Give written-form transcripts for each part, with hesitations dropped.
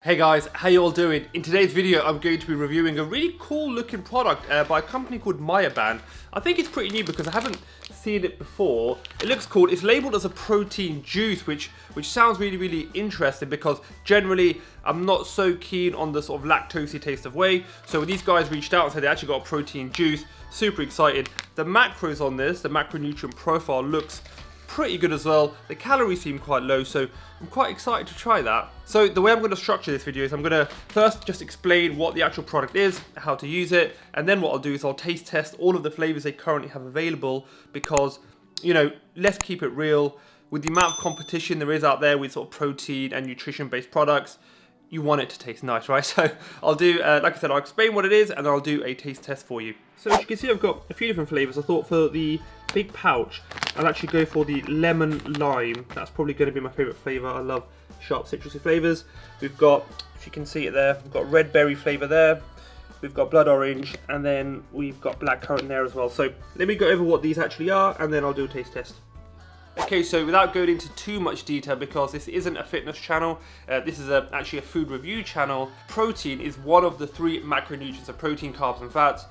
Hey guys, how you all doing? In today's video I'm going to be reviewing a really cool looking product by a company called Mayaband. I think it's pretty new because I haven't seen it before. It looks cool. It's labelled as a protein juice, which sounds really interesting because generally I'm not so keen on the sort of lactosey taste of whey. So when these guys reached out and said they actually got a protein juice, super excited. The macros on this, the macronutrient profile looks pretty good as well. The calories seem quite low, so I'm quite excited to try that. So the way I'm going to structure this video is I'm going to first just explain what the actual product is, how to use it, and then what I'll do is I'll taste test all of the flavors they currently have available because, you know, let's keep it real. With the amount of competition there is out there with sort of protein and nutrition based products, you want it to taste nice, right? So I'll do, like I said, I'll explain what it is and then I'll do a taste test for you. So as you can see, I've got a few different flavors. I thought for the big pouch, I'll actually go for the lemon lime. That's probably going to be my favorite flavor. I love sharp citrusy flavors. We've got, if you can see it there, we've got red berry flavor there. We've got blood orange, and then we've got blackcurrant there as well. So let me go over what these actually are, and then I'll do a taste test. Okay, so without going into too much detail, because this isn't a fitness channel, this is actually a food review channel, protein is one of the three macronutrients of protein, carbs and fats.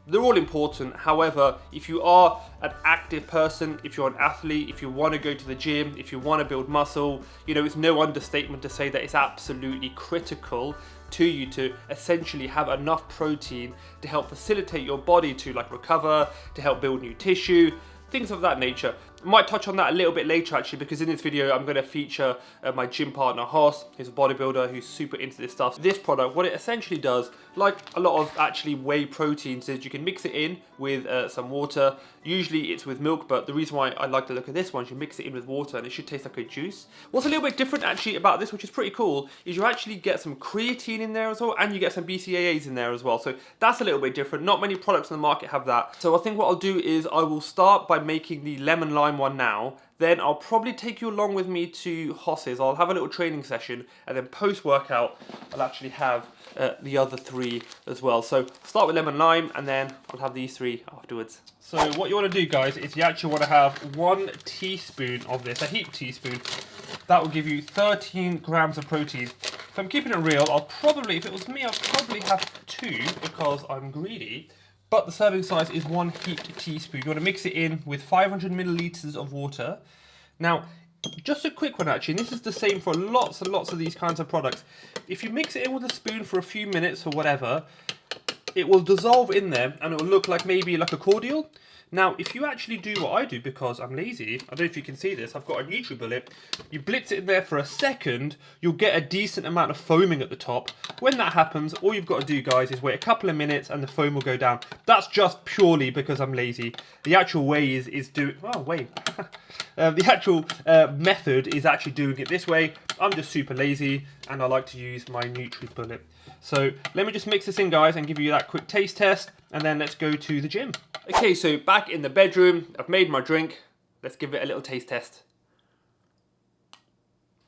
They're all important. However, if you are an active person, if you're an athlete, if you want to go to the gym, if you want to build muscle, you know, it's no understatement to say that it's absolutely critical to you to essentially have enough protein to help facilitate your body to like recover, to help build new tissue, things of that nature. I might touch on that a little bit later actually, because in this video I'm going to feature my gym partner Hoss, who's a bodybuilder who's super into this stuff. This product, what it essentially does, like a lot of actually whey proteins, is you can mix it in with some water. Usually it's with milk, but the reason why I like the look of this one is you mix it in with water and it should taste like a juice. What's a little bit different actually about this, which is pretty cool, is you actually get some creatine in there as well, and you get some BCAAs in there as well. So that's a little bit different. Not many products on the market have that. So I think what I'll do is I will start by making the lemon lime one now. Then I'll probably take you along with me to Hoss's. I'll have a little training session, and then post-workout I'll actually have the other three as well. So start with lemon lime, and then I'll have these three afterwards. So what you want to do, guys, is you actually want to have 1 teaspoon of this, a heaped teaspoon. That will give you 13 grams of protein. If I'm keeping it real, I'll probably, if it was me, I'd probably have 2 because I'm greedy. But the serving size is 1 heaped teaspoon. You want to mix it in with 500 milliliters of water. Now, just a quick one actually, and this is the same for lots and lots of these kinds of products. If you mix it in with a spoon for a few minutes or whatever, it will dissolve in there and it will look like maybe like a cordial. Now, if you actually do what I do, because I'm lazy, I don't know if you can see this, I've got a NutriBullet, you blitz it in there for a second, you'll get a decent amount of foaming at the top. When that happens, all you've got to do, guys, is wait a couple of minutes and the foam will go down. That's just purely because I'm lazy. The actual way is doing, oh wait, the actual method is actually doing it this way. I'm just super lazy and I like to use my NutriBullet. So let me just mix this in, guys, and give you that quick taste test, and then let's go to the gym. Okay, so back in the bedroom, I've made my drink. Let's give it a little taste test.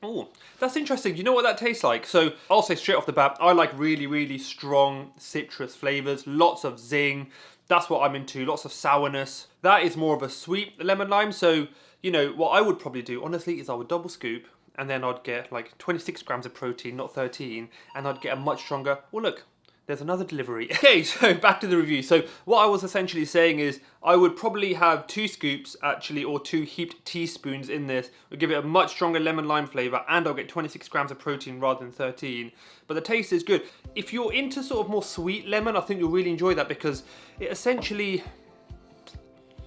Oh, that's interesting. You know what that tastes like? So I'll say straight off the bat, I like really strong citrus flavors, lots of zing. That's what I'm into, lots of sourness. That is more of a sweet lemon lime. So, you know, what I would probably do, honestly, is I would double scoop, and then I'd get like 26 grams of protein, not 13, and I'd get a much stronger, oh look, there's another delivery. Okay, so back to the review. So what I was essentially saying is I would probably have 2 scoops actually, or 2 heaped teaspoons in this. Would give it a much stronger lemon lime flavour, and I'll get 26 grams of protein rather than 13. But the taste is good. If you're into sort of more sweet lemon, I think you'll really enjoy that because it essentially...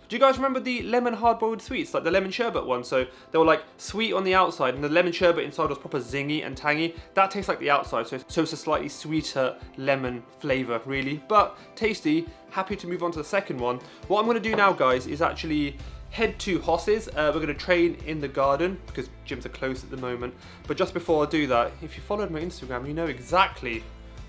Do you guys remember the lemon hard-boiled sweets, like the lemon sherbet one? So they were like sweet on the outside and the lemon sherbet inside was proper zingy and tangy. That tastes like the outside, so it's a slightly sweeter lemon flavour, really. But tasty. Happy to move on to the second one. What I'm going to do now, guys, is actually head to Hoss's. We're going to train in the garden because gyms are closed at the moment. But just before I do that, if you followed my Instagram, you know exactly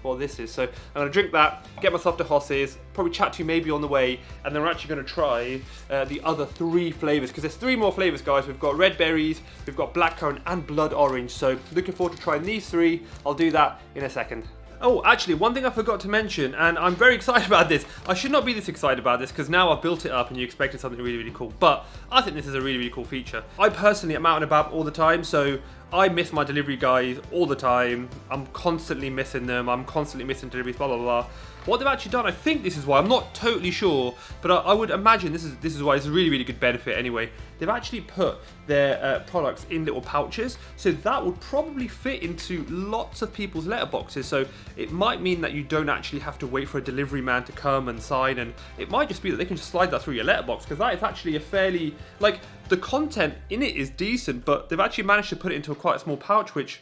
what this is. So I'm going to drink that, get myself to Hoss's, probably chat to you maybe on the way, and then we're actually going to try the other 3 flavours, because there's 3 more flavours, guys. We've got red berries, we've got blackcurrant and blood orange. So looking forward to trying these 3. I'll do that in a second. Oh, actually, one thing I forgot to mention, and I'm very excited about this. I should not be this excited about this because now I've built it up and you expected something really cool. But I think this is a really cool feature. I personally am out and about all the time, so I miss my delivery guys all the time. I'm constantly missing them. I'm constantly missing deliveries, blah, blah, blah. What they've actually done, I think this is why, I'm not totally sure, but I would imagine this is why it's a really, really good benefit anyway. They've actually put their products in little pouches, so that would probably fit into lots of people's letterboxes. So it might mean that you don't actually have to wait for a delivery man to come and sign, and it might just be that they can just slide that through your letterbox, because that is actually a fairly, like, the content in it is decent, but they've actually managed to put it into quite a small pouch, which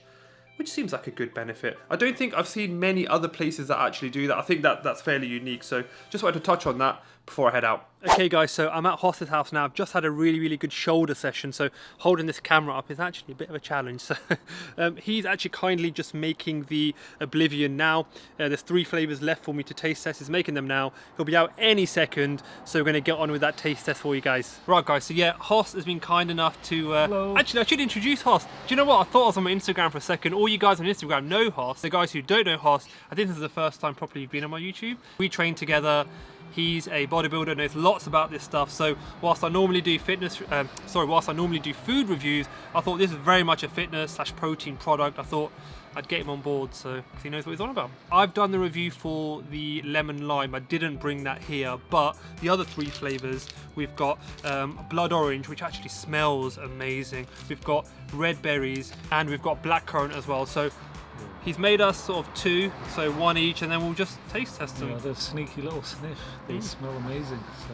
seems like a good benefit. I don't think I've seen many other places that actually do that. I think that's fairly unique. So just wanted to touch on that before I head out. Okay guys, so I'm at Hoss's house now. I've just had a really, really good shoulder session, so holding this camera up is actually a bit of a challenge. So he's actually kindly just making the Oblivion now. There's 3 flavours left for me to taste test. He's making them now. He'll be out any second, so we're going to get on with that taste test for you guys. Right guys, so yeah, Hoss has been kind enough to... Actually, I should introduce Hoss. Do you know what? I thought I was on my Instagram for a second. All you guys on Instagram know Hoss. The guys who don't know Hoss, I think this is the first time properly you've been on my YouTube. We train together. He's a bodybuilder, knows lots about this stuff. So whilst I normally do whilst I normally do food reviews, I thought this is very much a fitness / protein product. I thought I'd get him on board so because he knows what he's on about. I've done the review for the lemon lime. I didn't bring that here, but the other 3 flavors, we've got blood orange, which actually smells amazing. We've got red berries, and we've got blackcurrant as well. So he's made us sort of 2, so 1 each, and then we'll just taste test them. Yeah, they're sneaky little sniff. They smell amazing. So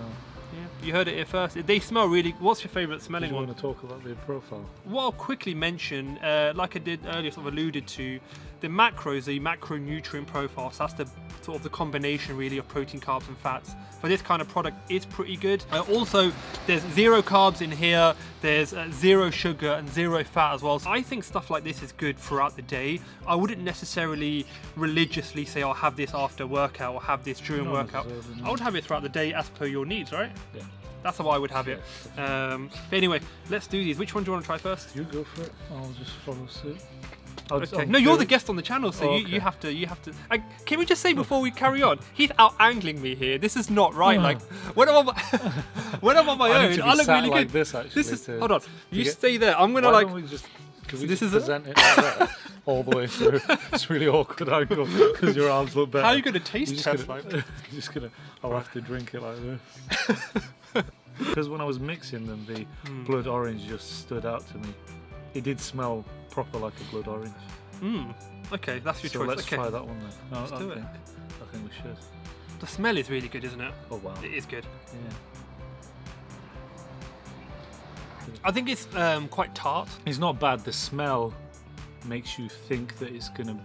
yeah, you heard it here first. They smell really. What's your favourite smelling one? Do you want to talk about the profile? What I'll quickly mention, like I did earlier, sort of alluded to, the macros, the macronutrient profile. So that's the sort of the combination really of protein, carbs, and fats. For this kind of product, is pretty good. Also, there's 0 carbs in here. There's 0 sugar and 0 fat as well. So I think stuff like this is good throughout the day. I wouldn't necessarily religiously say I'll have this after workout or have this during workout. I would have it throughout the day as per your needs, right? Yeah. That's how I would have it. But anyway, let's do these. Which one do you want to try first? You go for it. I'll just follow suit. Okay. No, you're the guest on the channel, so you have to. Can we just say before we carry on, he's out angling me here. This is not right. Like when I'm on my own, I look really like good. this actually. Hold on. You stay there. I'm gonna like. Can we just present it like that all the way through? It's really awkward angle because your arms look better. How are you gonna taste test like? I'll have to drink it like this. Because when I was mixing them, the blood orange just stood out to me. It did smell proper like a blood orange. Okay, that's your choice. Let's try that one then. No, let's do it. I think we should. The smell is really good, isn't it? Oh wow. It is good. Yeah. I think it's quite tart. It's not bad. The smell makes you think that it's gonna...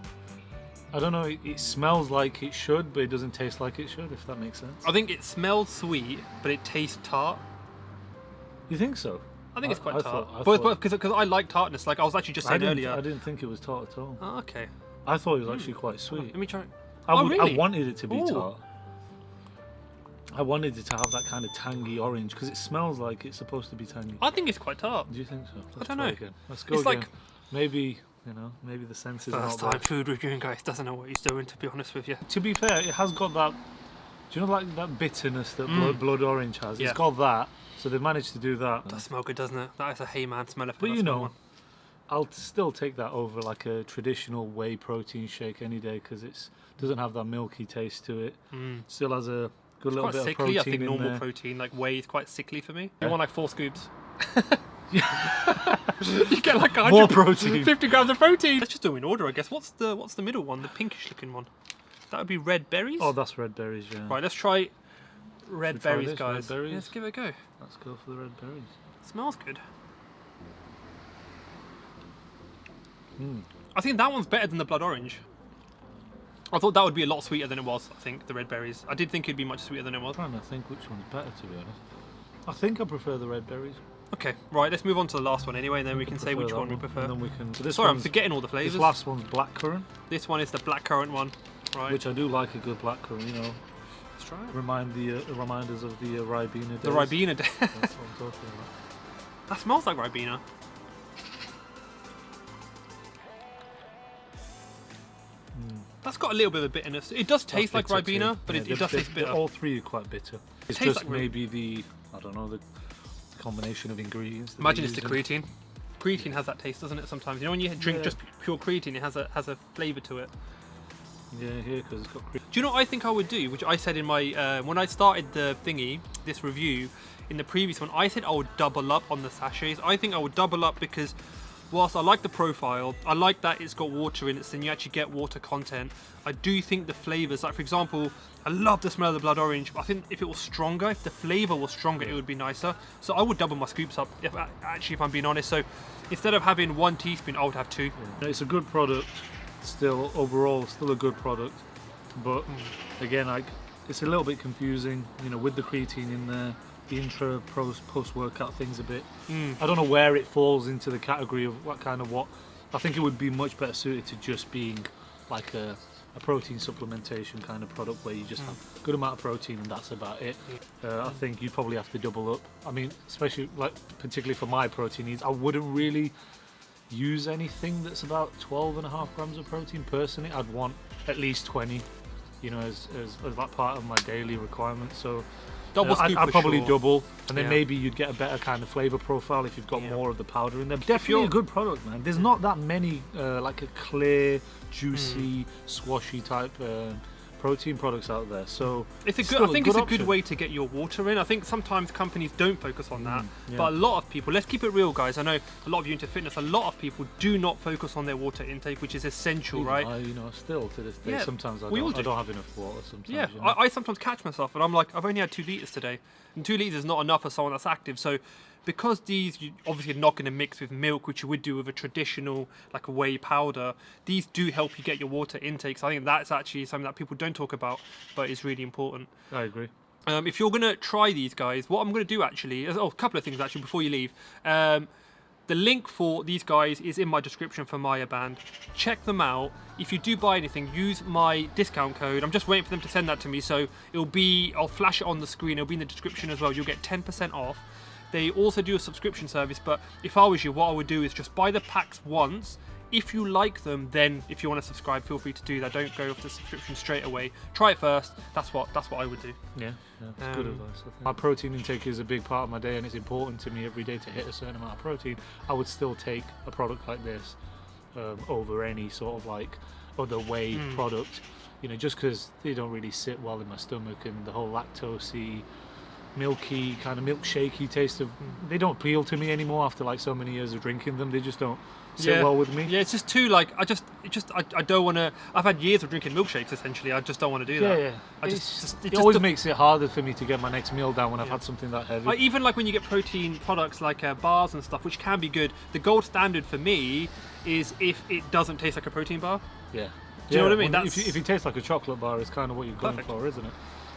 I don't know, it smells like it should, but it doesn't taste like it should, if that makes sense. I think it smells sweet, but it tastes tart. You think so? I think it's quite tart. Because I like tartness, like I was actually just saying earlier. I didn't think it was tart at all. Oh, okay. I thought it was actually quite sweet. Let me try it. I wanted it to be tart. I wanted it to have that kind of tangy orange, because it smells like it's supposed to be tangy. I think it's quite tart. Do you think so? I don't know. Again. Let's go again. Like, maybe the senses are not first time food reviewing guy doesn't know what he's doing, to be honest with you. To be fair, it has got that, do you know, like that bitterness that blood orange has? Yeah. It's got that, so they've managed to do that. That does smell good, doesn't it? That is a Hayman smell. But you know, I'll still take that over like a traditional whey protein shake any day, because it doesn't have that milky taste to it. Still has a good little bit of protein. I think in normal there. protein, like whey, is quite sickly for me. Yeah. You want like 4 scoops. You get like 100 more protein, 50 grams of protein. Let's just do it in order, I guess. What's the middle one, the pinkish looking one? That would be red berries. Oh, that's red berries, yeah. Right, let's try red berries, guys. Red berries? Yeah, let's give it a go. Let's go for the red berries. Smells good. I think that one's better than the blood orange. I thought that would be a lot sweeter than it was. I think the red berries. I did think it'd be much sweeter than it was. I'm trying to think which one's better, to be honest. I think I prefer the red berries. Okay, right, let's move on to the last one anyway, and then we can say which one we prefer. And then we can... So Sorry, I'm forgetting all the flavours. This last one's blackcurrant. This one is the blackcurrant one, right? Which I do like a good blackcurrant, you know. Let's try it. Reminders of the Ribena days. The Ribena days. That's what I'm talking about. That smells like Ribena. That's got a little bit of a bitterness. It does taste like Ribena, but it does taste bitter. All 3 are quite bitter. It's just like maybe the, I don't know, the combination of ingredients. Imagine it's the creatine. creatine has that taste, doesn't it? Sometimes, you know, when you drink just pure creatine, it has a flavour to it. Yeah, here because it's got creatine. Do you know what I think I would do? Which I said in my when I started this review in the previous one, I said I would double up on the sachets. I think I would double up because whilst I like the profile, I like that it's got water in it, so then you actually get water content. I do think the flavours, like for example, I love the smell of the blood orange, but I think if it was stronger, if the flavour was stronger, it would be nicer. So I would double my scoops up, if I'm being honest. So instead of having 1 teaspoon, I would have 2. Yeah. It's a good product, still, overall, still a good product. But again, like, it's a little bit confusing, you know, with the creatine in there. The intra post workout thing's a bit. I don't know where it falls into the category of what. I think it would be much better suited to just being like a protein supplementation kind of product where you just have a good amount of protein and that's about it. I think you'd probably have to double up. I mean, especially like particularly for my protein needs, I wouldn't really use anything that's about 12.5 grams of protein personally. I'd want at least 20, you know, as that part of my daily requirement. So. I'd probably double, and then maybe you'd get a better kind of flavour profile if you've got more of the powder in there. Definitely a good product, man. There's not that many like a clear, juicy, swashy type protein products out there. So it's a good. I think it's a good way to get your water in. I think sometimes companies don't focus on that, but a lot of people. Let's keep it real, guys. I know a lot of you into fitness. A lot of people do not focus on their water intake, which is essential, right? You know, still to this day, sometimes I don't have enough water. Sometimes, yeah, you know? I sometimes catch myself, and I'm like, I've only had 2 liters today, and 2 liters is not enough for someone that's active. So. Because these you obviously are not going to mix with milk, which you would do with a traditional like a whey powder, these do help you get your water intake. So I think that's actually something that people don't talk about, but is really important. I agree. If you're going to try these guys, what I'm going to do actually is a couple of things actually before you leave. The link for these guys is in my description for Mayaband. Check them out. If you do buy anything, use my discount code. I'm just waiting for them to send that to me, so I'll flash it on the screen. It'll be in the description as well. You'll get 10% off. They also do a subscription service, but if I was you, what I would do is just buy the packs once. If you like them, then if you want to subscribe, feel free to do that. Don't go off the subscription straight away. Try it first. That's what I would do. Yeah, that's good advice. I think. My protein intake is a big part of my day, and it's important to me every day to hit a certain amount of protein. I would still take a product like this over any sort of like other whey product, you know, just because they don't really sit well in my stomach, and the whole lactosey, milky kind of milkshakey taste of they don't appeal to me anymore after like so many years of drinking them. They just don't sit well with me. Yeah, it's just too like I don't want to. I've had years of drinking milkshakes essentially. I just don't want to do that. It always makes it harder for me to get my next meal down when I've had something that heavy. Even like when you get protein products like bars and stuff, which can be good. The gold standard for me is if it doesn't taste like a protein bar. Yeah. Do you know what I mean? Well, if it tastes like a chocolate bar, it's kind of what you're going for, isn't it?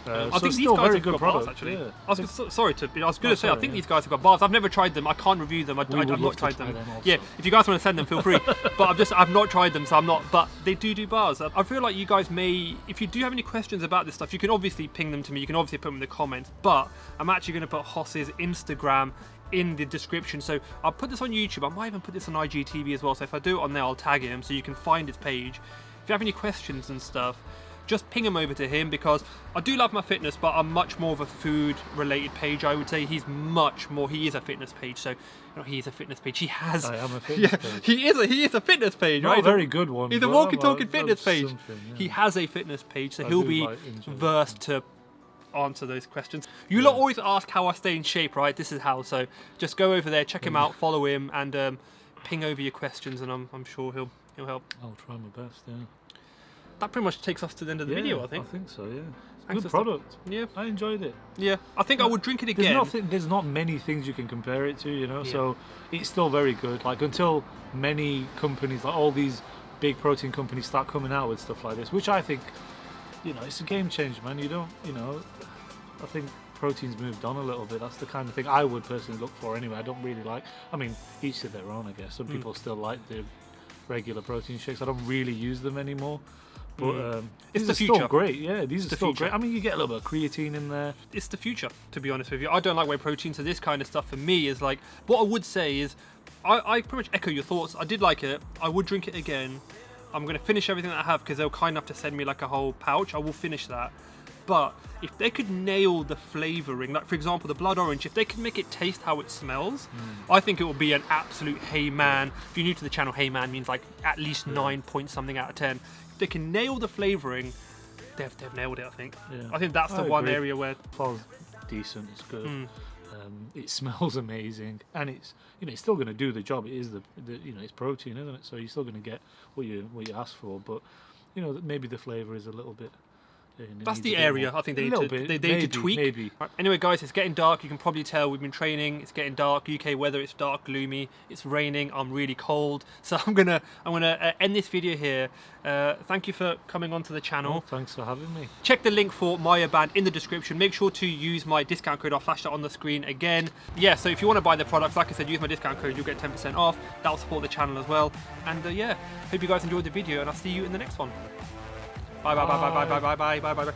I think these guys have got bars actually. Yeah. I was going to say I think these guys have got bars. I've never tried them. I can't review them. I've not tried them. Yeah, if you guys want to send them, feel free. But I've not tried them, so I'm not. But they do bars. I feel like you guys may, if you do have any questions about this stuff, you can obviously ping them to me. You can obviously put them in the comments. But I'm actually going to put Hoss's Instagram in the description. So I'll put this on YouTube. I might even put this on IGTV as well. So if I do it on there, I'll tag him so you can find his page. If you have any questions and stuff, just ping him over to him, because I do love my fitness, but I'm much more of a food related page. I would say he is a fitness page. So he is a fitness page. I am a fitness page. He is a fitness page, Not right? a very good one. He's a walking talking fitness page. He has a fitness page, so he'll be versed to answer those questions. You lot always ask how I stay in shape, right? This is how. So just go over there, check him out, follow him, and ping over your questions, and I'm sure he'll help. I'll try my best. Yeah. That pretty much takes us to the end of the video, I think. I think so, yeah. It's a good product. Yeah. I enjoyed it. Yeah. I think I would drink it again. There's not many things you can compare it to, you know, so it's still very good. Like, until many companies, like all these big protein companies start coming out with stuff like this, which I think, you know, it's a game changer, man. I think protein's moved on a little bit. That's the kind of thing I would personally look for anyway. I don't really like, I mean, each to their own, I guess. Some people still like the regular protein shakes. I don't really use them anymore. But it's the future. Still great, yeah. These are still great. I mean, you get a little bit of creatine in there. It's the future, to be honest with you. I don't like whey protein, so this kind of stuff for me is like, what I would say is, I pretty much echo your thoughts. I did like it. I would drink it again. I'm going to finish everything that I have because they're kind enough to send me like a whole pouch. I will finish that. But if they could nail the flavouring, like for example the blood orange, if they could make it taste how it smells, I think it will be an absolute hey man. If you're new to the channel, hey man means like at least 9 point something out of 10. If they can nail the flavouring, they've nailed it, I think. Yeah. I think that's the one area where... Falls decent, it's good. It smells amazing, and it's it's still going to do the job. It is the it's protein, isn't it? So you're still going to get what you ask for, but maybe the flavour is a little bit. That's the area I think they need to tweak. Maybe. Right. Anyway, guys, it's getting dark. You can probably tell we've been training. It's getting dark. UK weather. It's dark, gloomy. It's raining. I'm really cold. So I'm gonna end this video here. Thank you for coming onto the channel. Oh, thanks for having me. Check the link for Mayaband in the description. Make sure to use my discount code. I'll flash that on the screen again. Yeah. So if you want to buy the products, like I said, use my discount code. You'll get 10% off. That'll support the channel as well. And yeah, hope you guys enjoyed the video, and I'll see you in the next one. Bye bye bye bye bye bye bye bye bye bye bye.